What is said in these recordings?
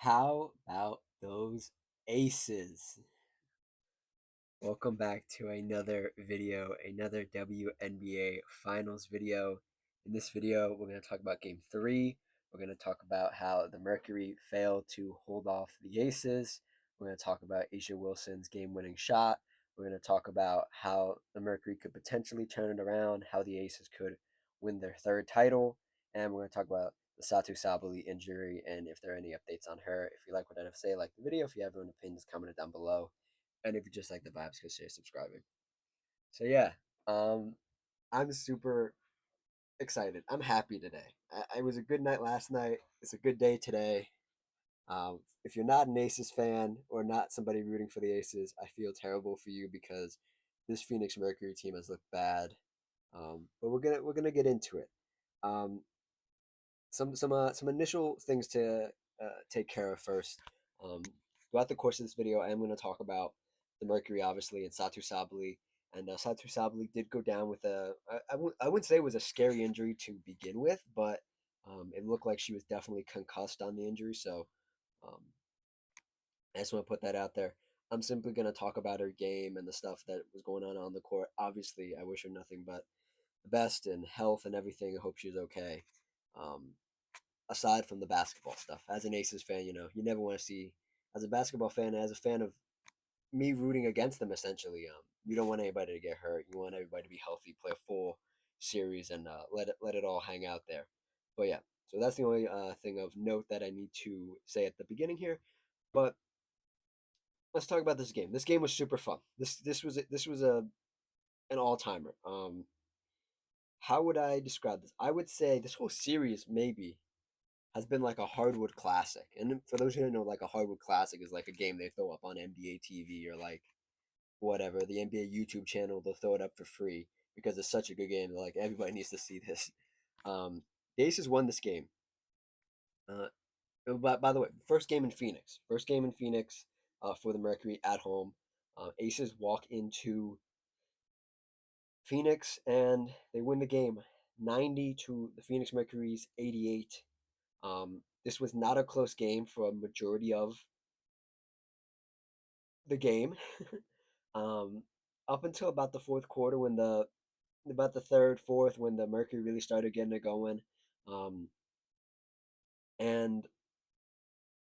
How about those aces? Welcome back to another video, another WNBA finals video. In this video, we're going to talk about game three. We're going to talk about how the Mercury failed to hold off the aces. We're going to talk about A'ja Wilson's game-winning shot. We're going to talk about how the Mercury could potentially turn it around, how the aces could win their third title, and we're going to talk about the Satu Sabali injury and if there are any updates on her. If you like what I have to say, like the video. If you have any opinions, comment it down below. And if you just like the vibes, consider subscribing. So yeah, um, I'm super excited. I'm happy today. It was a good night last night. It's a good day today. If you're not an Aces fan or not somebody rooting for the Aces, I feel terrible for you because this Phoenix Mercury team has looked bad. But we're gonna get into it. Um, some initial things to take care of first. Um, Throughout the course of this video, I am going to talk about the Mercury, obviously, and Satu Sabali. And Satu Sabali did go down with I wouldn't say it was a scary injury to begin with, but it looked like she was definitely concussed on the injury. So um, I just want to put that out there. I'm simply going to talk about her game and the stuff that was going on the court. Obviously, I wish her nothing but the best and health and everything. I hope she's okay. Um, Aside from the basketball stuff. As an Aces fan, you never want to see, as a basketball fan, as a fan of me rooting against them, essentially, you don't want anybody to get hurt. You want everybody to be healthy, play a full series, and let it all hang out there. But yeah, so that's the only thing of note that I need to say at the beginning here. But let's talk about this game. This game was super fun. This was an all timer. How would I describe this? I would say this whole series maybe has been like a hardwood classic. And for those who don't know, like a hardwood classic is like a game they throw up on NBA TV or like whatever, the NBA YouTube channel, they'll throw it up for free because it's such a good game. Like everybody needs to see this. The Aces won this game. Uh, but by the way, first game in Phoenix. First game in Phoenix for the Mercury at home. Aces walk into Phoenix and they win the game 90 to the Phoenix Mercury's 88. This was not a close game for a majority of the game. um, Up until about the fourth quarter, when about the third, fourth, when the Mercury really started getting it going, um, and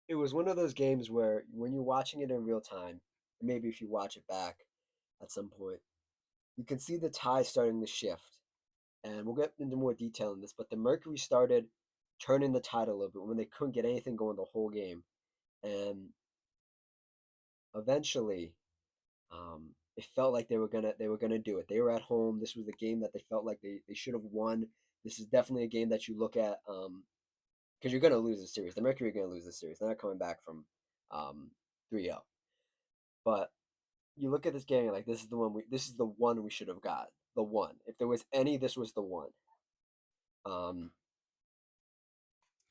it was one of those games where when you're watching it in real time, maybe if you watch it back at some point, you can see the tide starting to shift. And we'll get into more detail in this, but the Mercury started turning the tide a little bit when they couldn't get anything going the whole game, and eventually it felt like they were gonna do it. They were at home. This was the game that they felt like they should have won. This is definitely a game that you look at because you're gonna lose the series. The Mercury are gonna lose the series. They're not coming back from 3-0. But you look at this game, you're like, this is the one we should have got. The one. If there was any, this was the one. Um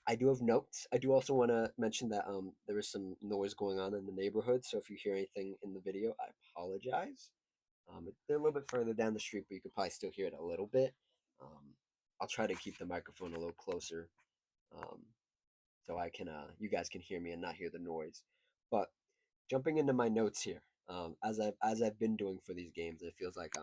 I do have notes. I do also want to mention that there is some noise going on in the neighborhood. So if you hear anything in the video, I apologize. They're a little bit further down the street, but you could probably still hear it a little bit. Um, I'll try to keep the microphone a little closer, um, so you guys can hear me and not hear the noise. But jumping into my notes here, as I've been doing for these games, it feels like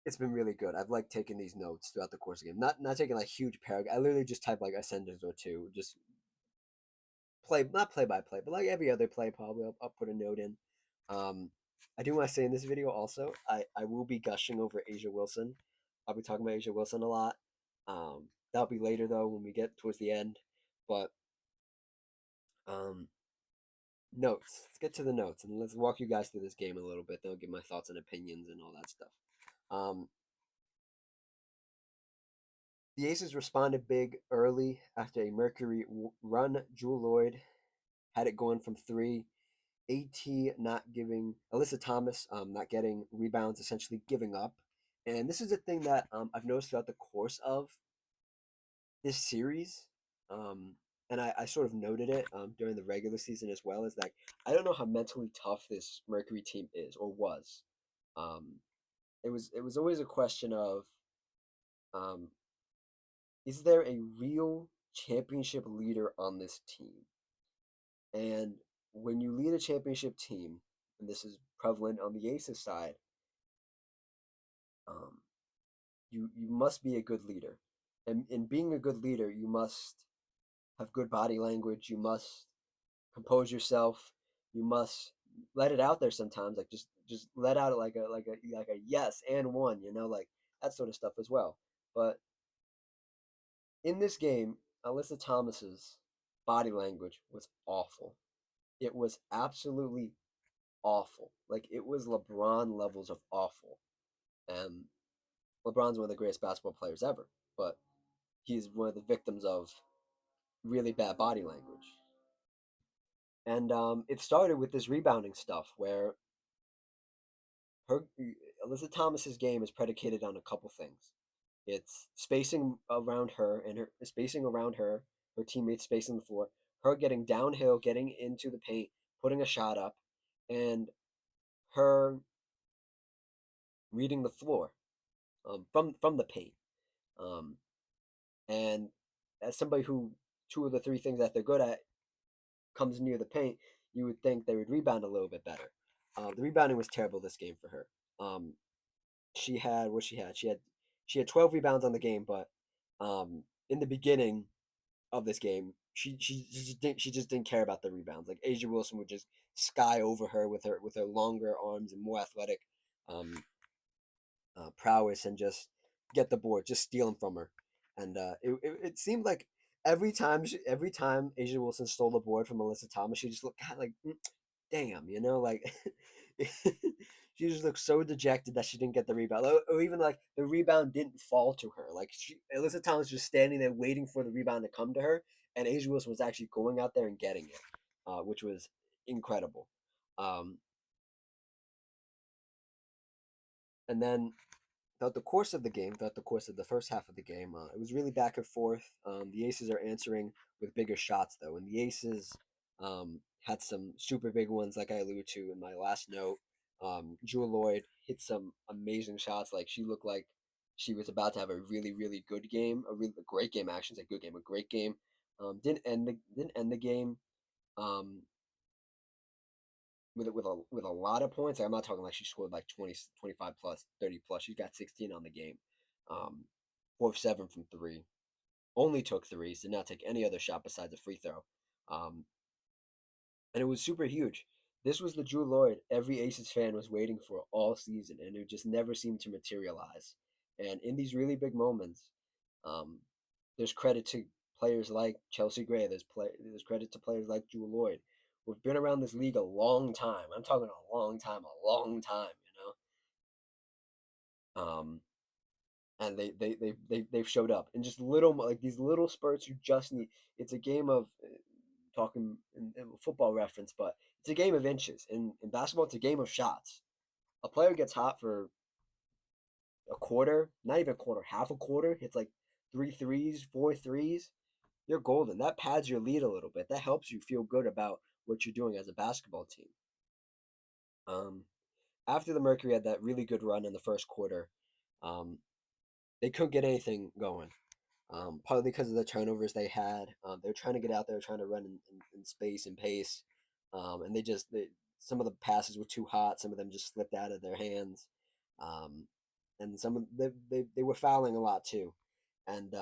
it's been really good. I've liked taking these notes throughout the course of the game. Not taking like huge paragraph. I literally just type like a sentence or two, just not play by play, but like every other play, probably I'll put a note in. Um, I do want to say in this video also, I will be gushing over A'ja Wilson. I'll be talking about A'ja Wilson a lot. That'll be later though when we get towards the end. But um, notes. Let's get to the notes and let's walk you guys through this game a little bit. Then I'll give my thoughts and opinions and all that stuff. Um, the Aces responded big early after a Mercury run. Jewel Lloyd had it going from three. AT not giving Alyssa Thomas not getting rebounds, essentially giving up. And this is a thing that I've noticed throughout the course of this series. Um, and I sort of noted it during the regular season as well, is like I don't know how mentally tough this Mercury team is or was. Um, it was always a question of um, is there a real championship leader on this team. And when you lead a championship team, and this is prevalent on the Aces side, um, you must be a good leader. And in being a good leader, you must have good body language. You must compose yourself. You must let it out there sometimes, like just let out like a yes and one, like that sort of stuff as well. But in this game, Alyssa Thomas's body language was awful. It was absolutely awful. Like it was LeBron levels of awful. And LeBron's one of the greatest basketball players ever, but he's one of the victims of really bad body language. And it started with this rebounding stuff where her Alyssa Thomas's game is predicated on a couple things. It's spacing around her and her spacing around her teammates spacing the floor, her getting downhill, getting into the paint, putting a shot up, and her reading the floor from the paint. Um, and as somebody who two of the three things that they're good at comes near the paint, you would think they would rebound a little bit better. The rebounding was terrible this game for her. She had what she had. She had 12 rebounds on the game, but in the beginning of this game, she just didn't care about the rebounds. Like Asia Wilson would just sky over her with her longer arms and more athletic um, prowess and just get the board, just steal them from her. And it seemed like every time Asia Wilson stole the board from Melissa Thomas, she just looked kind of like, damn, like she just looked so dejected that she didn't get the rebound, or even like the rebound didn't fall to her. Like Alyssa Thomas was just standing there waiting for the rebound to come to her, and Asia Wilson was actually going out there and getting it, which was incredible. Um, and then throughout the course of the first half of the game, it was really back and forth. The Aces are answering with bigger shots though, and the Aces had some super big ones, like I alluded to in my last note. Jewel Lloyd hit some amazing shots. Like she looked like she was about to have a really really good game, a great game. Actually, a good game, a great game. Didn't end the game. Um, with a lot of points. Like, I'm not talking like she scored like 20, 25 plus, 30 plus. She got 16 on the game. 4 of 7 from three. Only took threes, did not take any other shot besides a free throw. Um, and it was super huge. This was the Drew Lloyd every Aces fan was waiting for all season, and it just never seemed to materialize. And in these really big moments, um, there's credit to players like Chelsea Gray. There's credit to players like Drew Lloyd, who've been around this league a long time. I'm talking a long time, a long time. And they've showed up in just little like these little spurts. You just need. It's a game of talking in football reference, but it's a game of inches. In basketball, it's a game of shots. A player gets hot for a quarter, not even a quarter, half a quarter. It's like three threes, four threes. You're golden. That pads your lead a little bit. That helps you feel good about what you're doing as a basketball team. Um, After the Mercury had that really good run in the first quarter, um, they couldn't get anything going. Partly because of the turnovers they had. They were trying to get out there, trying to run in space and pace, and some of the passes were too hot. Some of them just slipped out of their hands, um, and some of they were fouling a lot too, and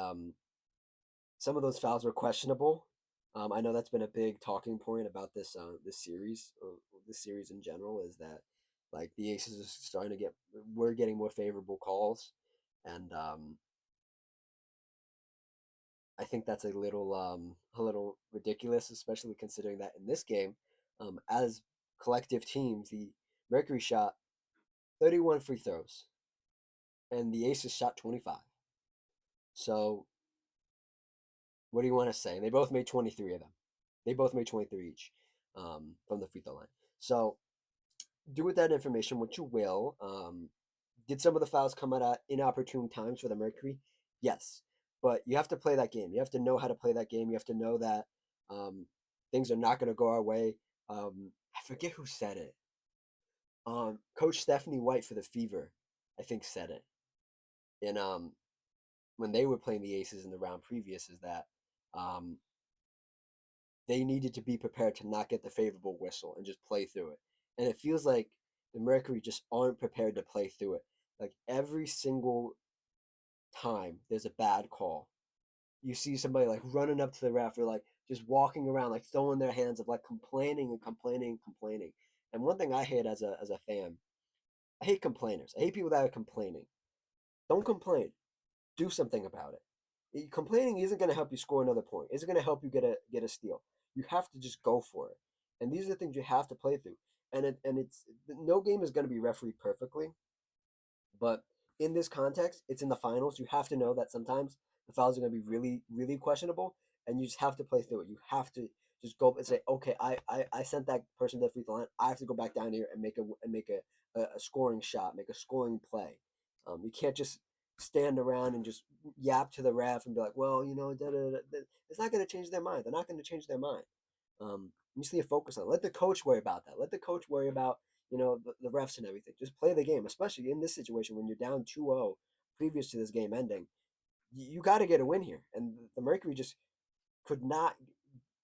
some of those fouls were questionable. I know that's been a big talking point about this series, or this series in general, is that like the Aces are starting to we're getting more favorable calls, and I think that's a little ridiculous, especially considering that in this game, as collective teams, the Mercury shot 31 free throws, and the Aces shot 25. So what do you want to say? They both made 23 of them. They both made 23 each from the free throw line. So do with that information what you will. Did some of the fouls come out at inopportune times for the Mercury? Yes, but you have to play that game. You have to know how to play that game. You have to know that um, things are not going to go our way. I forget who said it. Coach Stephanie White for the Fever, I think, said it. And when they were playing the Aces in the round previous, is that Um, they needed to be prepared to not get the favorable whistle and just play through it. And it feels like the Mercury just aren't prepared to play through it. Like every single time there's a bad call, you see somebody like running up to the ref or like just walking around like throwing their hands up, like complaining and complaining and complaining. And one thing I hate as a fan, I hate complainers. I hate people that are complaining. Don't complain. Do something about it. Complaining isn't going to help you score another point. Isn't going to help you get a steal. You have to just go for it. And these are the things you have to play through. And it's no game is going to be refereed perfectly, but in this context, it's in the finals. You have to know that sometimes the fouls are going to be really, really questionable, and you just have to play through it. You have to just go and say, okay, I sent that person to the free throw line. I have to go back down here and make a scoring shot, make a scoring play. You can't just stand around and just yap to the ref and be like, well, da, da, da, da. It's not going to change their mind. They're not going to change their mind. You just need to focus on it. Let the coach worry about that. Let the coach worry about the refs and everything. Just play the game, especially in this situation when you're down 2-0 previous to this game ending. You got to get a win here, and the Mercury just could not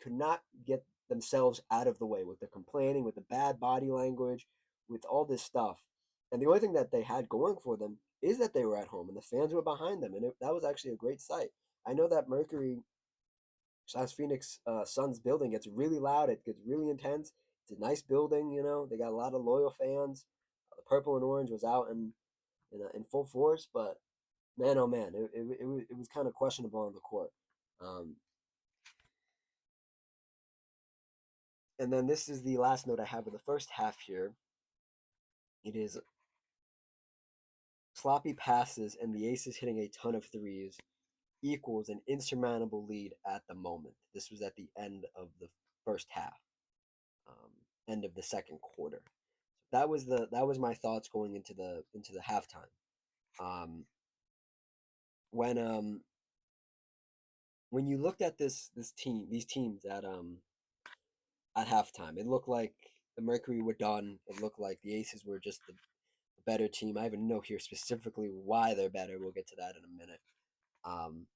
could not get themselves out of the way with the complaining, with the bad body language, with all this stuff. And the only thing that they had going for them is that they were at home and the fans were behind them, and that was actually a great sight. I know that Mercury South Phoenix Suns building gets really loud. It gets really intense. It's a nice building, They got a lot of loyal fans. The purple and orange was out in full force, but man, oh man, it was kind of questionable on the court. Um, and then this is the last note I have of the first half here. It is sloppy passes and the Aces hitting a ton of threes equals an insurmountable lead at the moment. This was at the end of the first half, um, end of the second quarter. That was my thoughts going into the halftime. Um, when when you looked at these teams at halftime, it looked like the Mercury were done. It looked like the Aces were just the better team. I even know here specifically why they're better. We'll get to that in a minute. Um,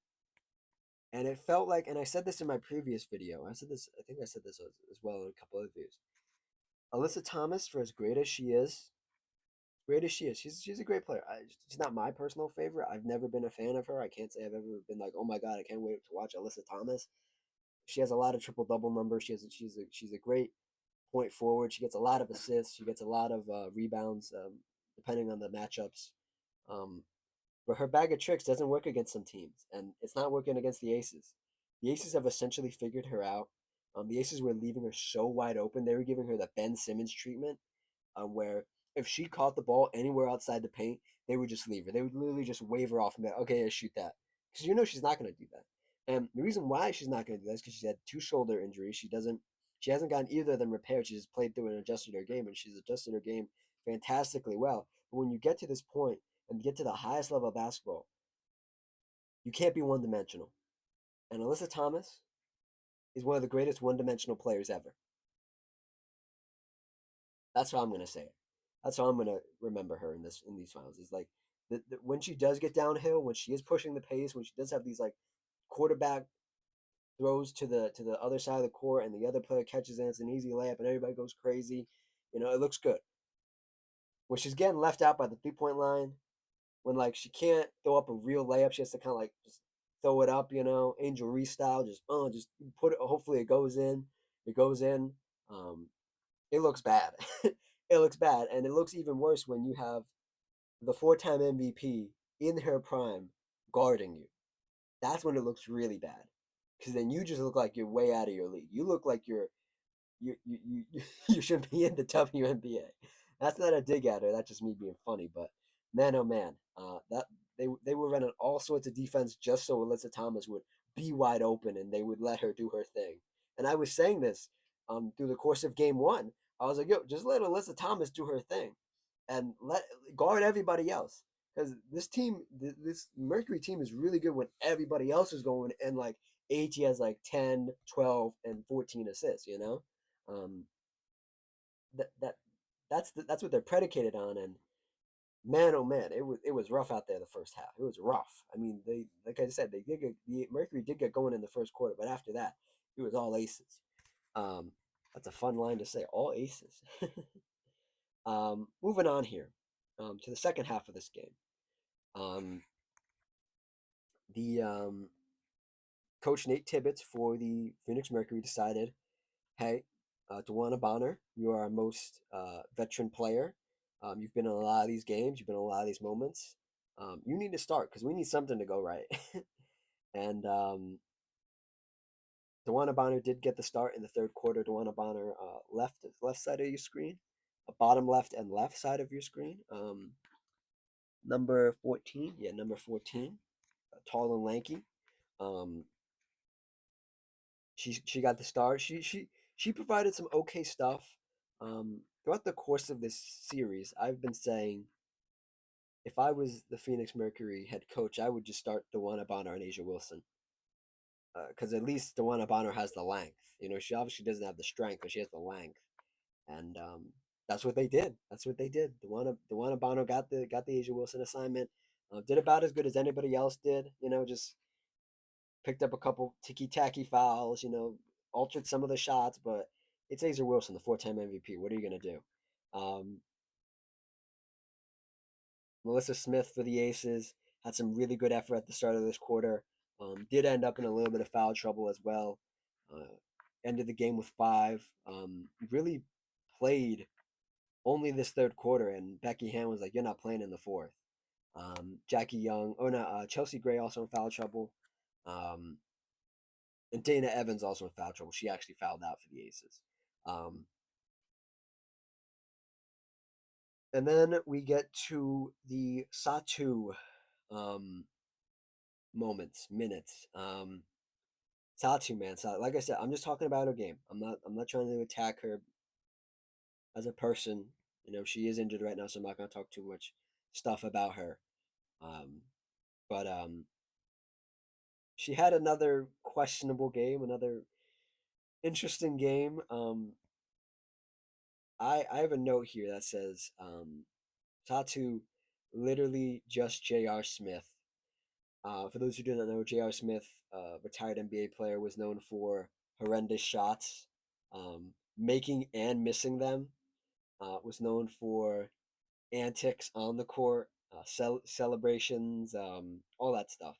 and it felt like, and I said this in my previous video. I said this. I think I said this as well in a couple of views. Alyssa Thomas, for as great as she is, she's a great player. She's not my personal favorite. I've never been a fan of her. I can't say I've ever been like, oh my god, I can't wait to watch Alyssa Thomas. She has a lot of triple double numbers. She's a great point forward. She gets a lot of assists. She gets a lot of rebounds, depending on the matchups. Um, but her bag of tricks doesn't work against some teams, and it's not working against the Aces. The Aces have essentially figured her out. The Aces were leaving her so wide open. They were giving her the Ben Simmons treatment, where if she caught the ball anywhere outside the paint, they would just leave her. They would literally just wave her off and be like, okay, yeah, shoot that. Because she's not going to do that. And the reason why she's not going to do that is because she's had two shoulder injuries. She hasn't gotten either of them repaired. She just played through and adjusted her game, and she's adjusted her game fantastically well. But when you get to this point and get to the highest level of basketball, you can't be one dimensional. And Alyssa Thomas is one of the greatest one dimensional players ever. That's how I'm gonna say it. That's how I'm gonna remember her in these finals. Is like when she does get downhill, when she is pushing the pace, when she does have these like quarterback throws to the other side of the court, and the other player catches it, it's an easy layup, and everybody goes crazy. It looks good. When she's getting left out by the 3 point line, when like she can't throw up a real layup, she has to kind of like just throw it up, Angel Reese style, just put it. Hopefully it goes in. It goes in. Um, it looks bad. It looks bad, and it looks even worse when you have the four-time MVP in her prime guarding you. That's when it looks really bad, because then you just look like you're way out of your league. You look like you should be in the WNBA. That's not a dig at her. That's just me being funny. But man, oh man, that they were running all sorts of defense just so Alyssa Thomas would be wide open and they would let her do her thing. And I was saying this through the course of game one. I was like, yo, just let Alyssa Thomas do her thing and let guard everybody else. Because this Mercury team is really good when everybody else is going and like AT has like 10, 12, and 14 assists, um, that that's what they're predicated on, and man, oh man, it was rough out there the first half. It was rough. I mean, they like I said, the Mercury did get going in the first quarter, but after that, it was all aces. Um, that's a fun line to say, all aces. Moving on here, to the second half of this game. Um, the Coach Nate Tibbetts for the Phoenix Mercury decided, hey, DeWanna Bonner, you are our most veteran player. You've been in a lot of these games. You've been in a lot of these moments. You need to start because we need something to go right. And DeWanna Bonner did get the start in the third quarter. DeWanna Bonner, left side of your screen, bottom left and left side of your screen. Number 14, yeah, number 14, tall and lanky. Um, she got the start. She provided some okay stuff. Throughout the course of this series, I've been saying if I was the Phoenix Mercury head coach, I would just start DeWanna Bonner and Asia Wilson, because at least DeWanna Bonner has the length. You know, she obviously doesn't have the strength, but she has the length, and that's what they did. That's what they did. DeWanna Bonner got the Asia Wilson assignment. Did about as good as anybody else did. You know, just picked up a couple ticky tacky fouls. You know, altered some of the shots, but it's Asia Wilson, the four-time MVP. What are you gonna do? Um, Melissa Smith for the Aces had some really good effort at the start of this quarter. Did end up in a little bit of foul trouble as well. Uh, Ended the game with five. Really played only this third quarter, and Becky Hand was like, "You're not playing in the fourth." Jackie Young, oh no, Chelsea Gray also in foul trouble. Um, and Dana Evans also in foul trouble. She actually fouled out for the Aces. Um, and then we get to the Satu um, moments, minutes. Satu, man, Satu. Like I said, I'm just talking about her game. I'm not trying to attack her as a person. You know, she is injured right now, so I'm not gonna talk too much stuff about her. Um, but she had another questionable game, another interesting game. I have a note here that says Satu literally just J.R. Smith. For those who do not know, J.R. Smith, retired NBA player, was known for horrendous shots, making and missing them. Was known for antics on the court, celebrations, all that stuff.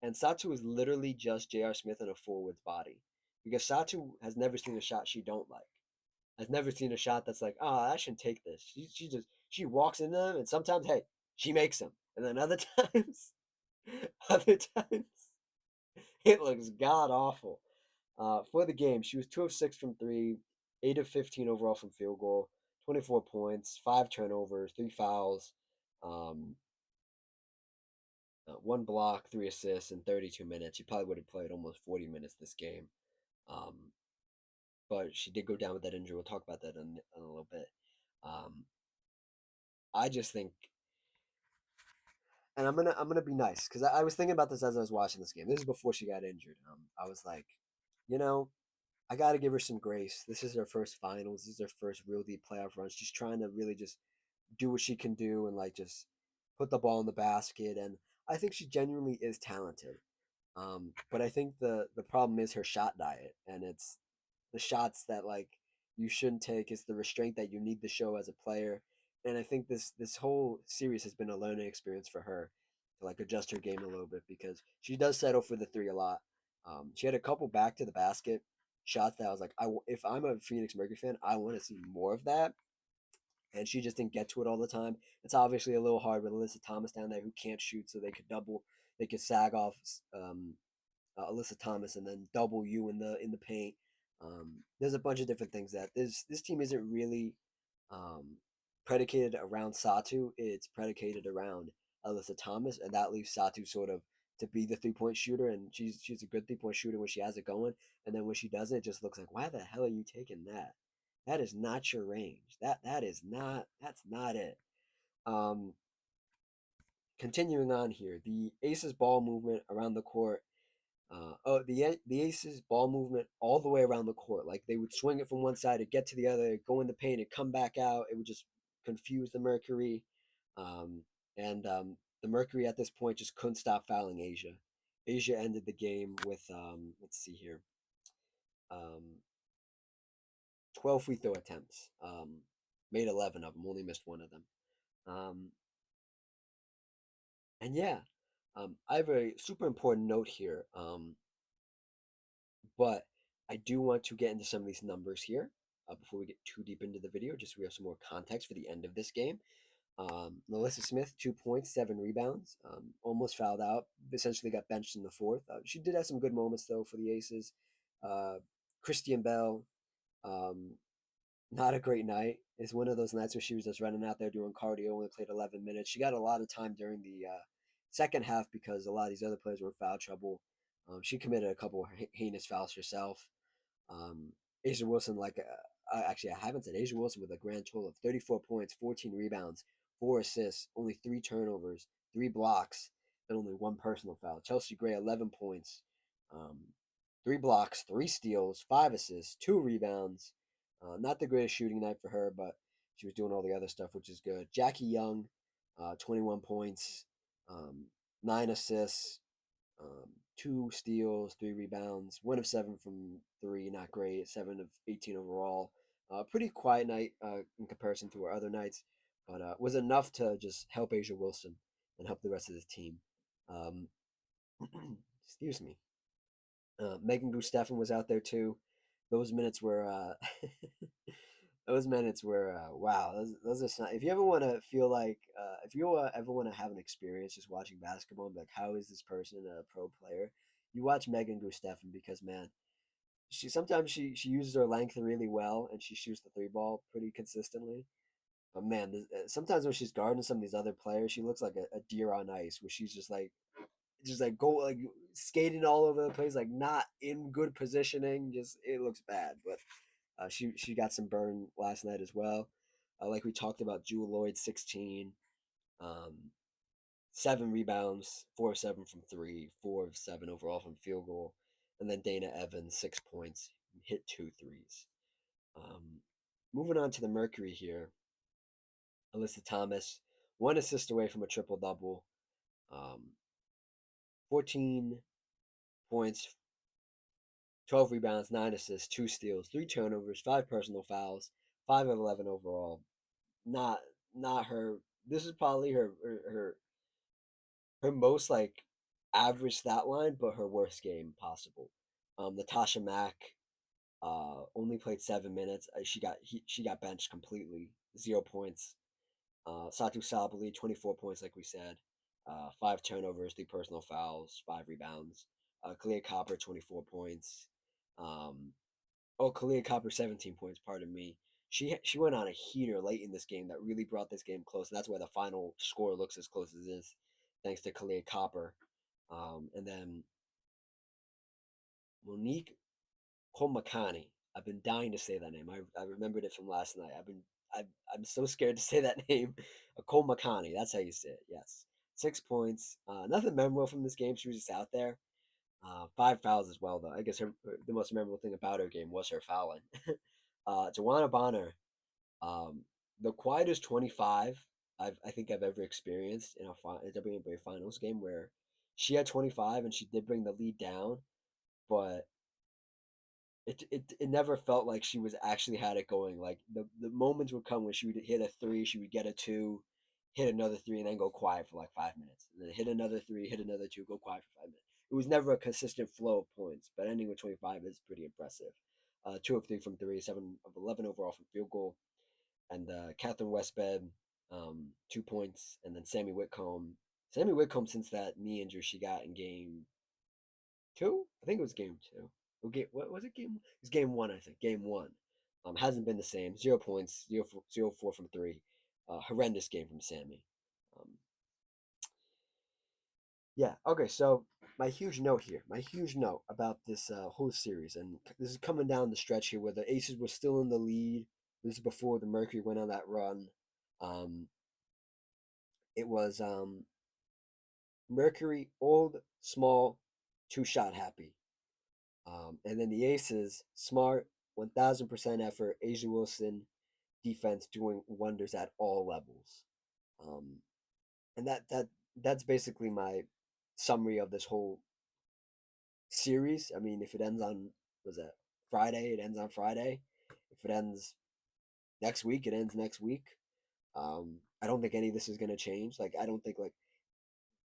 And Satu is literally just J.R. Smith in a forward's body, because Satu has never seen a shot she don't like. Has never seen a shot that's like, oh, I shouldn't take this. She walks into them, and sometimes, hey, she makes them, and then other times, other times, it looks god awful. For the game, she was 2 of 6 from three, 8 of 15 overall from field goal, 24 points, 5 turnovers, 3 fouls, um, 1 block, 3 assists in 32 minutes. She probably would have played almost 40 minutes this game. Um, but she did go down with that injury. We'll talk about that in a little bit. Um, I just think, and I'm gonna be nice because I was thinking about this as I was watching this game. This is before she got injured. I was like, you know, I got to give her some grace. This is her first finals. This is her first real deep playoff run. She's trying to really just do what she can do and like just put the ball in the basket. And I think she genuinely is talented. But I think the problem is her shot diet, and it's the shots that like you shouldn't take. It's the restraint that you need to show as a player. And I think this whole series has been a learning experience for her to like adjust her game a little bit, because she does settle for the three a lot. She had a couple back to the basket shots that I was like, if I'm a Phoenix Mercury fan, I want to see more of that. And she just didn't get to it all the time. It's obviously a little hard with Alyssa Thomas down there who can't shoot, so they could sag off Alyssa Thomas and then double you in the paint. There's a bunch of different things that this team isn't really um, predicated around Satu. It's predicated around Alyssa Thomas, and that leaves Satu sort of to be the 3 point shooter. And she's a good 3 point shooter when she has it going, and then when she doesn't, it just looks like, why the hell are you taking that? That is not your range. That's not it. Um, Continuing on here, the Aces ball movement around the court. The Aces ball movement all the way around the court. Like they would swing it from one side to get to the other, go in the paint, and come back out. It would just confuse the Mercury. Um, and the Mercury at this point just couldn't stop fouling Asia. Asia ended the game with let's see here, um, 12 free throw attempts. Made 11 of them, only missed one of them. Um, and yeah, I have a super important note here, but I do want to get into some of these numbers here before we get too deep into the video, just so we have some more context for the end of this game. Melissa Smith, 2 points, 7 rebounds. Almost fouled out. Essentially got benched in the fourth. She did have some good moments though for the Aces. Uh, Christian Bell, um, not a great night. It's one of those nights where she was just running out there doing cardio. Only played 11 minutes. She got a lot of time during the second half because a lot of these other players were in foul trouble. She committed a couple of heinous fouls herself. Um, Asia Wilson, actually, I haven't said Asia Wilson with a grand total of 34 points, 14 rebounds, 4 assists, only 3 turnovers, 3 blocks, and only 1 personal foul. Chelsea Gray, 11 points, um, 3 blocks, 3 steals, 5 assists, 2 rebounds. Not the greatest shooting night for her, but she was doing all the other stuff, which is good. Jackie Young, 21 points, um, 9 assists, 2 steals, 3 rebounds, 1 of 7 from three, not great. 7 of 18 overall. Pretty quiet night in comparison to our other nights, but was enough to just help Asia Wilson and help the rest of the team. Um, excuse me. Megan Gustafson was out there too. Those minutes were those minutes were wow. Those are if you ever want to feel like if you ever want to have an experience just watching basketball and be like, how is this person a pro player? You watch Megan Gustafson because man, she uses her length really well and she shoots the three ball pretty consistently. But man, sometimes when she's guarding some of these other players, she looks like a deer on ice, where she's just like go like skating all over the place, like not in good positioning. Just it looks bad, but she got some burn last night as well. Like we talked about, Jewel Lloyd, 16, um, 7 rebounds, 4 of 7 from three, 4 of 7 overall from field goal, and then Dana Evans, 6 points, hit 2 threes. Um, Moving on to the Mercury here, Alyssa Thomas, 1 assist away from a triple double, 14 points, 12 rebounds, 9 assists, 2 steals, 3 turnovers, 5 personal fouls, 5 of 11 overall. Not not her. This is probably her most like average stat line, but her worst game possible. Natasha Mack only played 7 minutes. She got benched completely. 0 points. Satu Sabali, 24 points, like we said. 5 turnovers, 3 personal fouls, 5 rebounds. Kalia Copper, 24 points. Um, Kalia Copper, 17 points. Pardon me. She went on a heater late in this game that really brought this game close. And that's why the final score looks as close as it is, thanks to Kalia Copper. And then Monique Komakani. I've been dying to say that name. I remembered it from last night. I'm so scared to say that name. Komakani. That's how you say it. Yes. 6 points. Nothing memorable from this game. She was just out there. 5 fouls as well, though. I guess the most memorable thing about her game was her fouling. Joanna Bonner, um, the quietest 25 I think I've ever experienced in a WNBA Finals game, where she had 25 and she did bring the lead down, but it never felt like she was actually had it going. Like the moments would come when she would hit a three, she would get a two, hit another three, and then go quiet for like 5 minutes, and then hit another three, hit another two, go quiet for 5 minutes. It was never a consistent flow of points, but ending with 25 is pretty impressive. 2 of 3 from three, 7 of 11 overall from field goal, and Catherine Westbed, 2 points, and then Sammy Whitcomb. Sammy Whitcomb, since that knee injury she got in game two, I think it was game two. What was it? It was game one, I think. Game one. Hasn't been the same. 0 points, 0 4 from three. Horrendous game from Sammy. Um, yeah. Okay. So my huge note here. My huge note about this whole series, and this is coming down the stretch here, where the Aces were still in the lead. This is before the Mercury went on that run. Um, it was Mercury, old, small, 2 shot happy. And then the Aces, smart, 1000% effort, Asia Wilson defense doing wonders at all levels. and that's basically my summary of this whole series. I mean, if it ends on was that Friday, it ends on Friday. If it ends next week, it ends next week. I don't think any of this is going to change. Like, I don't think like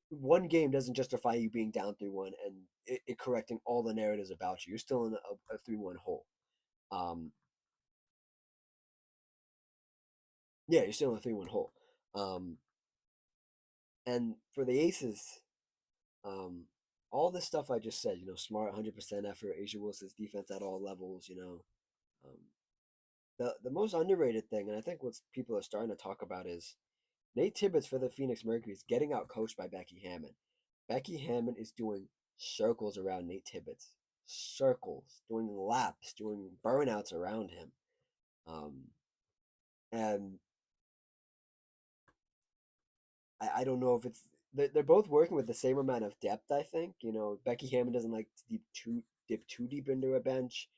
one game doesn't justify you being down 3-1 and it correcting all the narratives about you. You're still in a 3-1 hole. Um, yeah, you're still in a 3-1 hole. Um, and for the Aces, um, all this stuff I just said, smart 100% effort, Asia Wilson's defense at all levels, um, the most underrated thing, and I think what people are starting to talk about is Nate Tibbetts for the Phoenix Mercury is getting out coached by Becky Hammon. Becky Hammon is doing circles around Nate Tibbetts, circles, doing laps, doing burnouts around him. Um, and I don't know if they're both working with the same amount of depth. I think Becky Hammon doesn't like to dip too deep into a bench.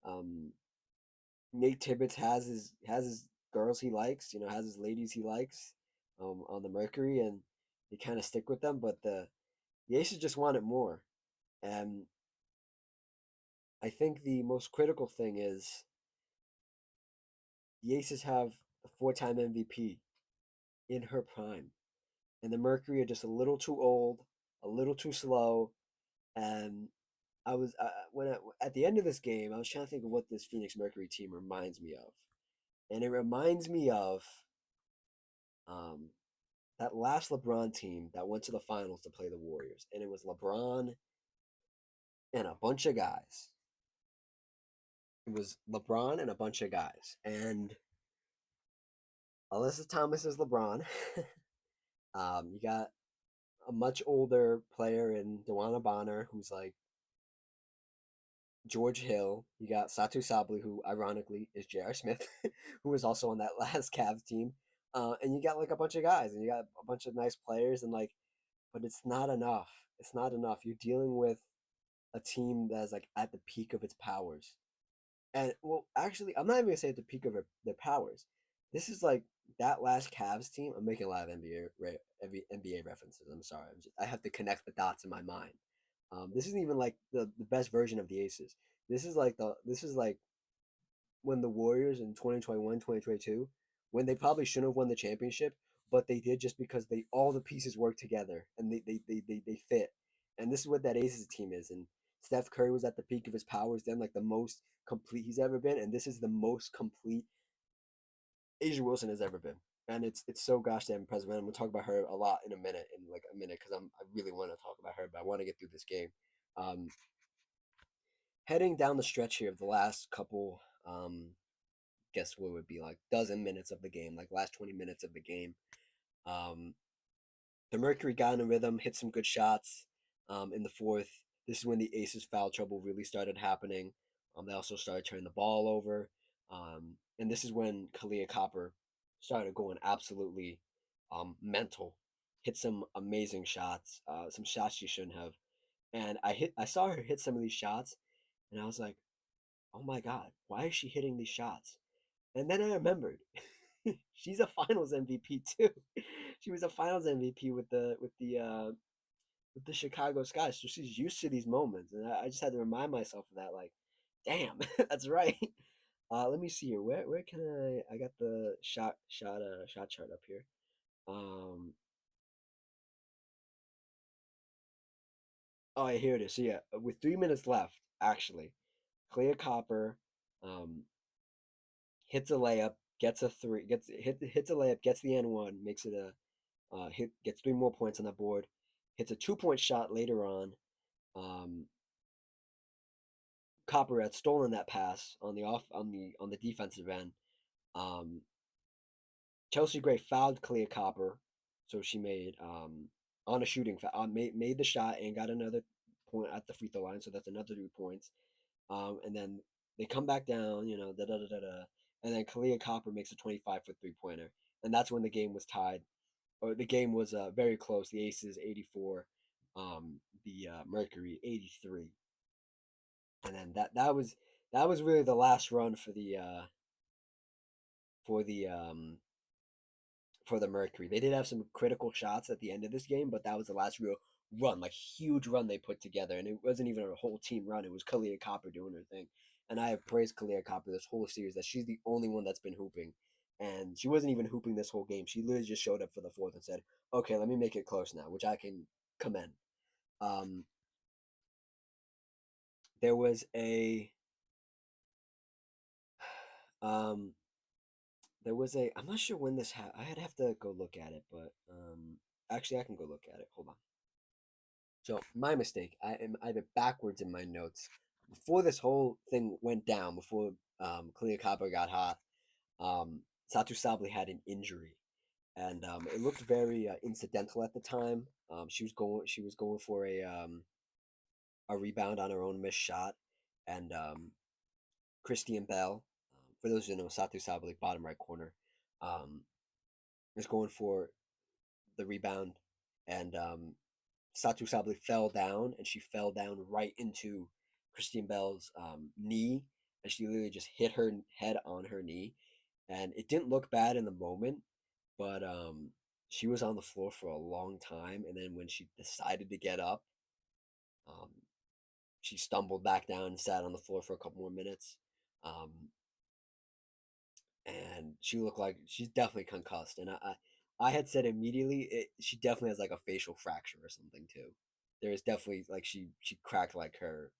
Um, Nate Tibbetts has his girls he likes, has his ladies he likes, on the Mercury, and they kind of stick with them. But the Aces just want it more, and I think the most critical thing is the Aces have a four-time MVP in her prime, and the Mercury are just a little too old, a little too slow, and I was at the end of this game, I was trying to think of what this Phoenix Mercury team reminds me of, and it reminds me of um, that last LeBron team that went to the finals to play the Warriors, and it was LeBron and a bunch of guys. It was LeBron and a bunch of guys, and Alyssa Thomas is LeBron. You got a much older player in Dewana Bonner, who's like George Hill. You got Satu Sabli, who ironically is J.R. Smith, who was also on that last Cavs team. And you got like a bunch of guys, and you got a bunch of nice players, and like, but it's not enough. It's not enough. You're dealing with a team that's like at the peak of its powers. And well, actually, I'm not even gonna say at the peak of their powers. This is like that last Cavs team. I'm making a lot of NBA references. I'm sorry. I have to connect the dots in my mind. This isn't even like the best version of the Aces. This is like when the Warriors in 2021, 2022, when they probably shouldn't have won the championship, but they did just because they all the pieces work together and they fit. And this is what that Aces team is. And Steph Curry was at the peak of his powers then, like the most complete he's ever been, and this is the most complete Asia Wilson has ever been. And it's so gosh damn impressive. And we'll talk about her a lot in a minute, because I really want to talk about her, but I want to get through this game. Um, Heading down the stretch here of the last couple, guess what would be like dozen minutes of the game, like last 20 minutes of the game. Um, the Mercury got in a rhythm, hit some good shots in the fourth. This is when the Aces foul trouble really started happening. They also started turning the ball over. And this is when Kalia Copper started going absolutely mental. Hit some amazing shots, some shots she shouldn't have. And I saw her hit some of these shots, and I was like, oh my God, why is she hitting these shots? And then I remembered she's a Finals MVP too. She was a Finals MVP with the Chicago Sky, so she's used to these moments, and I just had to remind myself of that. Like, damn, that's right. Let me see here. Where can I? I got the shot chart up here. Um, oh, yeah, here it is. So yeah, with 3 minutes left, actually, Clea Copper, um, hits a layup, gets a three, hits a layup, gets the N1, makes it a gets 3 more points on the board, hits a 2 point shot later on. Um, Copper had stolen that pass on the defensive end. Um, Chelsea Gray fouled Clea Copper, so she made on a shooting foul, made the shot and got another point at the free throw line, so that's another 3 points. And then they come back down, da da da da da, and then Clea Copper makes a 25-foot 3 pointer, and that's when the game was tied, or the game was very close. The Aces 84, the Mercury 83, and then that was really the last run for the for the Mercury. They did have some critical shots at the end of this game, but that was the last real run, like huge run they put together. And it wasn't even a whole team run. It was Kalia Copper doing her thing. And I have praised Kalia Copper this whole series that she's the only one that's been hooping. And she wasn't even hooping this whole game. She literally just showed up for the fourth and said, okay, let me make it close now, which I can commend. Um, there was a um, I'm not sure when this happened. I'd have to go look at it, but actually I can go look at it. Hold on. So my mistake. I have it backwards in my notes. Before this whole thing went down, before Kalia Copper got hot, Satu Sabli had an injury, and it looked very incidental at the time. She was going for a rebound on her own missed shot, and Christian Bell, for those who know, Satu Sabli, bottom right corner, um, was going for the rebound, and Satu Sabli fell down, and she fell down right into Christine Bell's knee, and she literally just hit her head on her knee, and it didn't look bad in the moment, but she was on the floor for a long time, and then when she decided to get up, um, she stumbled back down and sat on the floor for a couple more minutes. Um, and she looked like she's definitely concussed. And I had said immediately she definitely has like a facial fracture or something too. There is definitely like she cracked like her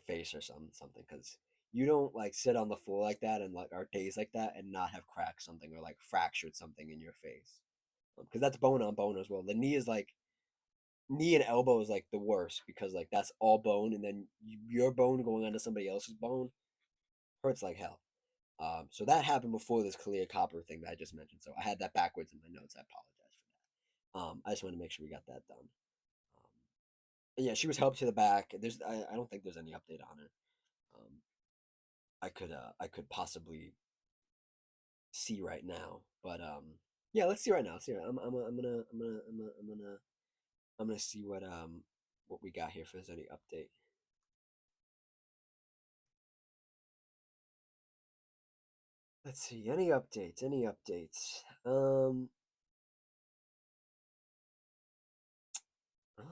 face or something because you don't like sit on the floor like that and like our days like that and not have cracked something or like fractured something in your face because that's bone on bone as well. The knee is like knee and elbow is like the worst because like that's all bone and then your bone going onto somebody else's bone hurts like hell. So that happened before this Kalia Copper thing that I just mentioned. So I had that backwards in my notes. I apologize for that. I just wanted to make sure we got that done. Yeah, she was helped to the back. I don't think there's any update on her. Um, I could possibly see right now, but yeah, let's see right now. Let's see. I'm gonna see what we got here if there's any update. Let's see. Any updates? Any updates? Uh, uh,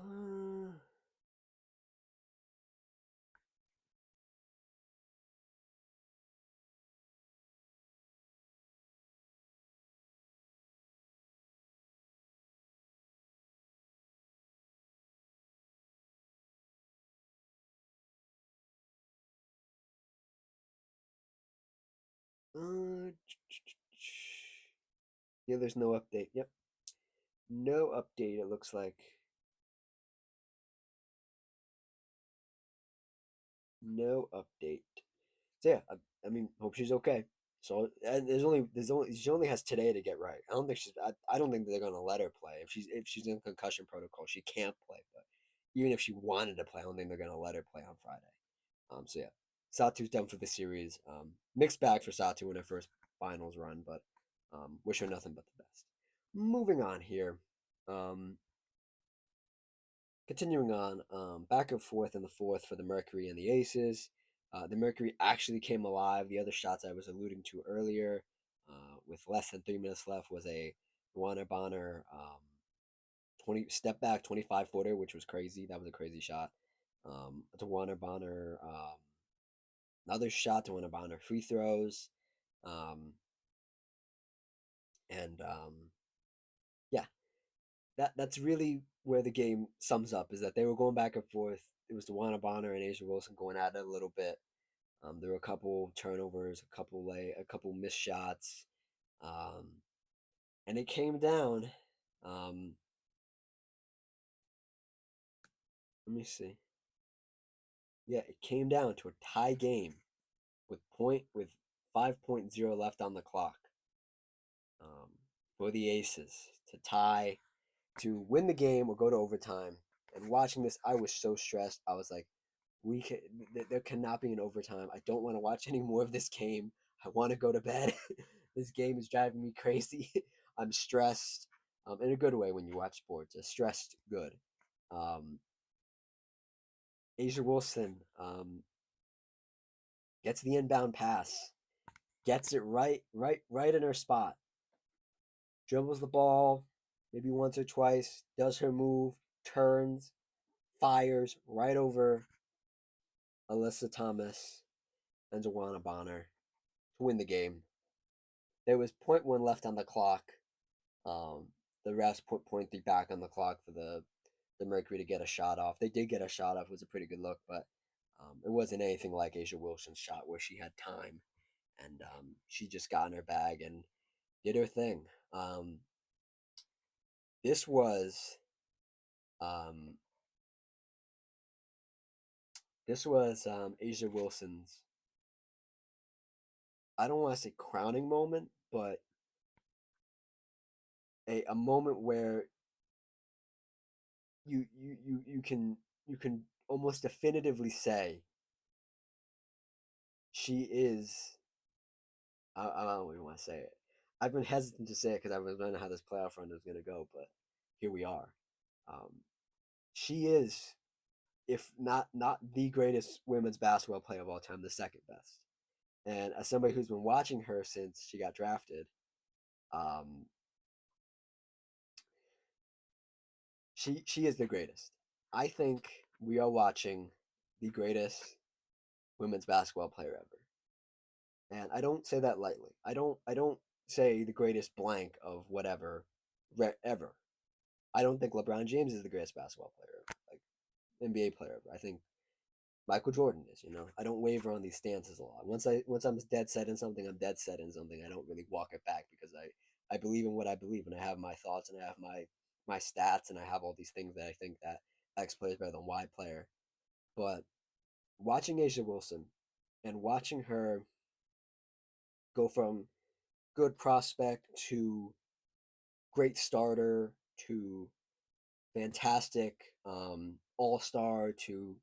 yeah, there's no update. Yep. No update, it looks like. No update. So yeah, I mean, hope she's okay. So and there's only she only has today to get right. I don't think they're gonna let her play. If she's in concussion protocol, she can't play. But even if she wanted to play, I don't think they're gonna let her play on Friday. So yeah, Satu's done for the series. Mixed bag for Satu in her first finals run, but wish her nothing but the best. Moving on here. Um, Continuing on, back and forth in the fourth for the Mercury and the Aces. The Mercury actually came alive. The other shots I was alluding to earlier, with less than 3 minutes left, was a Warner Bonner 20 step back 25-footer, which was crazy. That was a crazy shot. To Warner Bonner, another shot to Warner Bonner free throws, um, and yeah, that's really where the game sums up. Is that they were going back and forth. It was DeWanna Bonner and Asia Wilson going at it a little bit. There were a couple turnovers, a couple missed shots, and it came down. Um, Let me see. Yeah, it came down to a tie game with 5.0 left on the clock, um, for the Aces to tie to win the game or go to overtime. And watching this, I was so stressed. I was like, we can there cannot be an overtime. I don't want to watch any more of this game. I want to go to bed. This game is driving me crazy. I'm stressed, in a good way when you watch sports. A stressed good. Um, Asia Wilson gets the inbound pass, gets it right in her spot, dribbles the ball maybe once or twice, does her move, turns, fires right over Alyssa Thomas and Joanna Bonner to win the game. There was point 0.1 left on the clock. Um, the refs put point 0.3 back on the clock for the Mercury to get a shot off. They did get a shot off. It was a pretty good look, but it wasn't anything like Asia Wilson's shot where she had time and she just got in her bag and did her thing. This was um, Asia Wilson's. I don't want to say crowning moment, but a moment where you can almost definitively say she is. I don't even want to say it. I've been hesitant to say it because I was wondering how this playoff run was going to go, but here we are. Um, she is, if not the greatest women's basketball player of all time, the second best. And as somebody who's been watching her since she got drafted, um, she is the greatest. I think we are watching the greatest women's basketball player ever, and I don't say that lightly. I don't say the greatest blank of whatever ever. I don't think LeBron James is the greatest basketball player, like NBA player ever. I think Michael Jordan is. I don't waver on these stances a lot. Once I'm dead set in something, I'm dead set in something. I don't really walk it back because I believe in what I believe, and I have my thoughts, and I have my stats, and I have all these things that I think that X plays better than Y player. But watching Asia Wilson and watching her go from good prospect to great starter to fantastic all star to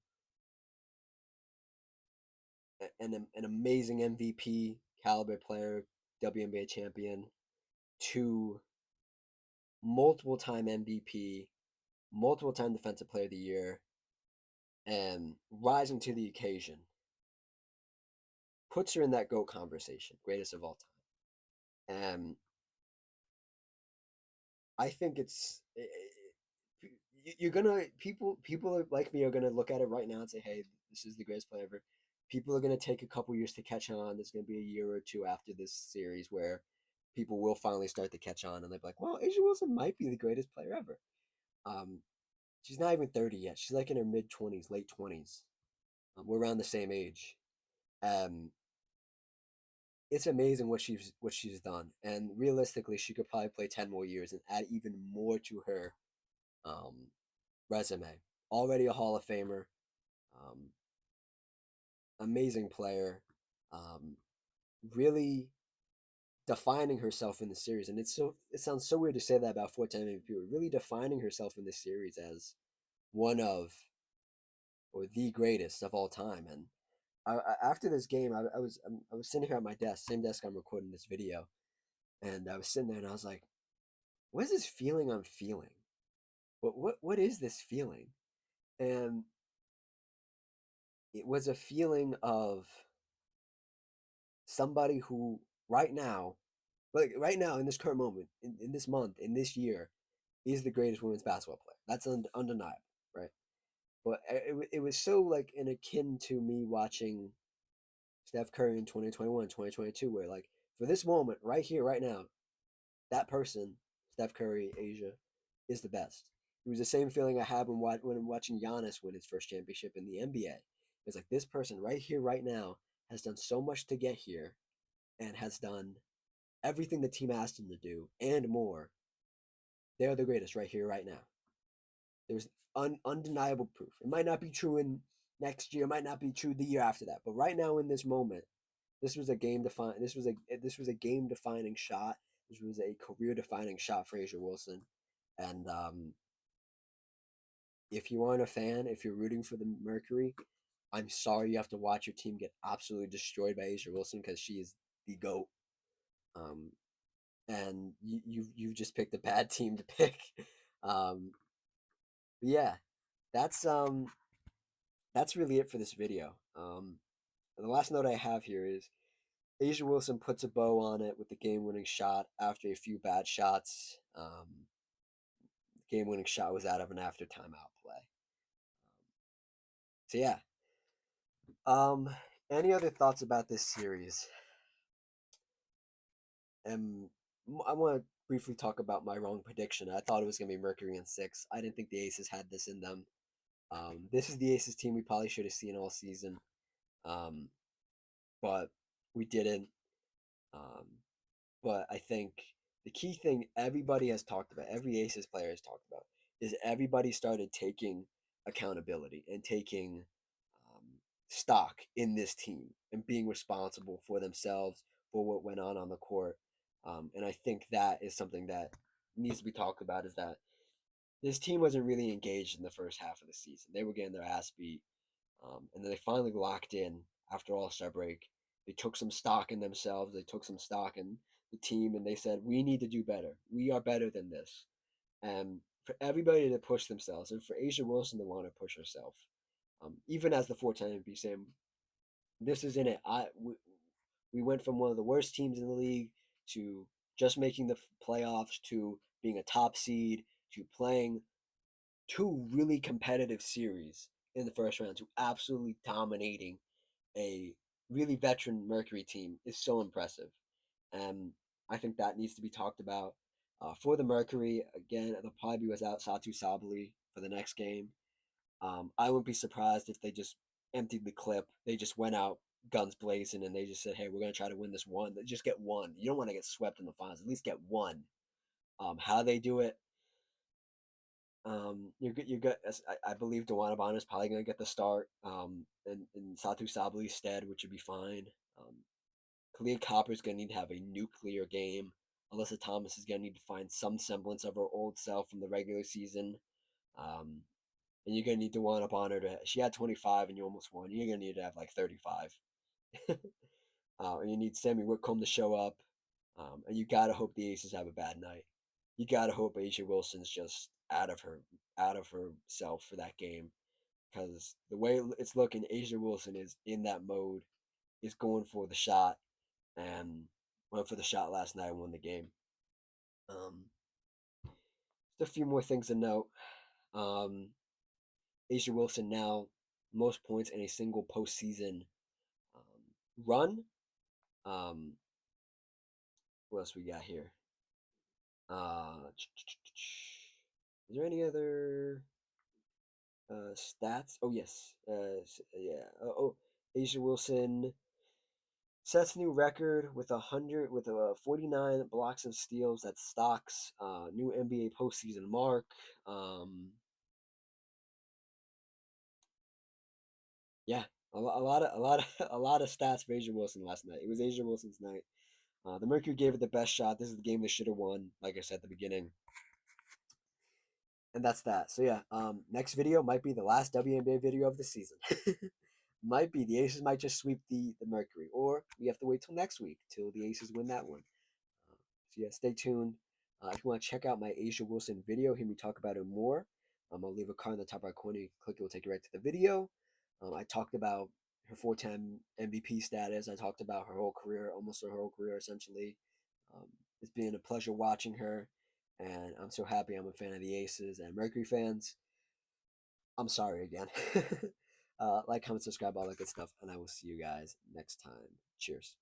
an amazing MVP caliber player, WNBA champion, to multiple time MVP, multiple time Defensive Player of the Year, and rising to the occasion puts her in that GOAT conversation, greatest of all time. And I think you're gonna people like me are gonna look at it right now and say, hey, this is the greatest play ever. People are gonna take a couple years to catch on. There's gonna be a year or two after this series where people will finally start to catch on, and they're like, well, Asia Wilson might be the greatest player ever. Um, she's not even 30 yet. She's like in her mid 20s, late 20s. We're around the same age. Um, it's amazing what she's done, and realistically, she could probably play 10 more years and add even more to her um, resume. Already a Hall of Famer, um, amazing player, um, really defining herself in the series. And it sounds so weird to say that about 4-time MVP, but really defining herself in the series as one of or the greatest of all time. And after this game, I was sitting here at my desk, same desk I'm recording this video, and I was sitting there and I was like, "What is this feeling I'm feeling? What is this feeling?" And it was a feeling of somebody who right now in this current moment, in this month, in this year, is the greatest women's basketball player. That's undeniable, right? But it was so like in akin to me watching Steph Curry in 2021, 2022, where like for this moment, right here, right now, that person, Steph Curry, Asia, is the best. It was the same feeling I had when watching Giannis win his first championship in the NBA. It's like this person right here, right now, has done so much to get here and has done everything the team asked him to do and more. They're the greatest right here, right now. There's undeniable proof. It might not be true in next year, it might not be true the year after that, but right now in this moment, this was a game defining shot. This was a career defining shot for Asia Wilson. And if you aren't a fan, if you're rooting for the Mercury, I'm sorry you have to watch your team get absolutely destroyed by Asia Wilson because she is the GOAT. Um, and you've just picked a bad team to pick. Um, yeah, that's um that's really it for this video. The last note I have here is Asia Wilson puts a bow on it with the game-winning shot after a few bad shots. The game-winning shot was out of an after timeout play. So yeah. Um, any other thoughts about this series? And I want to briefly talk about my wrong prediction. I thought it was going to be Mercury in 6. I didn't think the Aces had this in them. This is the Aces team we probably should have seen all season, um, but we didn't. Um, but I think the key thing everybody has talked about, every Aces player has talked about, is everybody started taking accountability and taking um, stock in this team and being responsible for themselves for what went on the court. And I think that is something that needs to be talked about. Is that this team wasn't really engaged in the first half of the season. They were getting their ass beat, and then they finally locked in after All-Star break. They took some stock in themselves. They took some stock in the team, and they said, "We need to do better. We are better than this." And for everybody to push themselves, and for Asia Wilson to want to push herself, even as the 4-time MVP, saying, "This isn't it. We went from one of the worst teams in the league to just making the playoffs to being a top seed to playing two really competitive series in the first round to absolutely dominating a really veteran Mercury team is so impressive. And I think that needs to be talked about. For the Mercury, again, they'll probably be without Satu Sabali for the next game. I wouldn't be surprised if they just emptied the clip. They just went out guns blazing and they just said, "Hey, we're going to try to win this one. Just get one. You don't want to get swept in the finals. At least get one." How they do it, you're good. I believe Dewana Bonner is probably going to get the start in Satu Sabali's stead, which would be fine. Um, Kalia Copper is going to need to have a nuclear game. Alyssa Thomas is going to need to find some semblance of her old self from the regular season. Um, and you're going to need Dewana Bonner to. She had 25 and you almost won. You're going to need to have like 35. And you need Sammy Whitcomb to show up. And you gotta hope the Aces have a bad night. You gotta hope Asia Wilson's just out of herself for that game, because the way it's looking, Asia Wilson is in that mode, is going for the shot, and went for the shot last night and won the game. Just a few more things to note. Um, Asia Wilson now most points in a single postseason run. Um, what else we got here? Is there any other stats? Oh yes, yeah. Asia Wilson sets new record with 49 blocks and steals. That's stocks new NBA postseason mark. Um, yeah, a lot of stats for Asia Wilson last night. It was Asia Wilson's night. The Mercury gave it the best shot. This is the game they should have won. Like I said at the beginning. And that's that. So yeah, next video might be the last WNBA video of the season. Might be the Aces might just sweep the Mercury, or we have to wait till next week till the Aces win that one. So yeah, stay tuned. If you want to check out my Asia Wilson video, hear me talk about it more. I'll leave a card in the top right corner. You click it, will take you right to the video. I talked about her 4-time MVP status. I talked about her whole career, almost her whole career essentially. It's been a pleasure watching her, and I'm so happy I'm a fan of the Aces and Mercury fans. I'm sorry again. Like, comment, subscribe, all that good stuff, and I will see you guys next time. Cheers.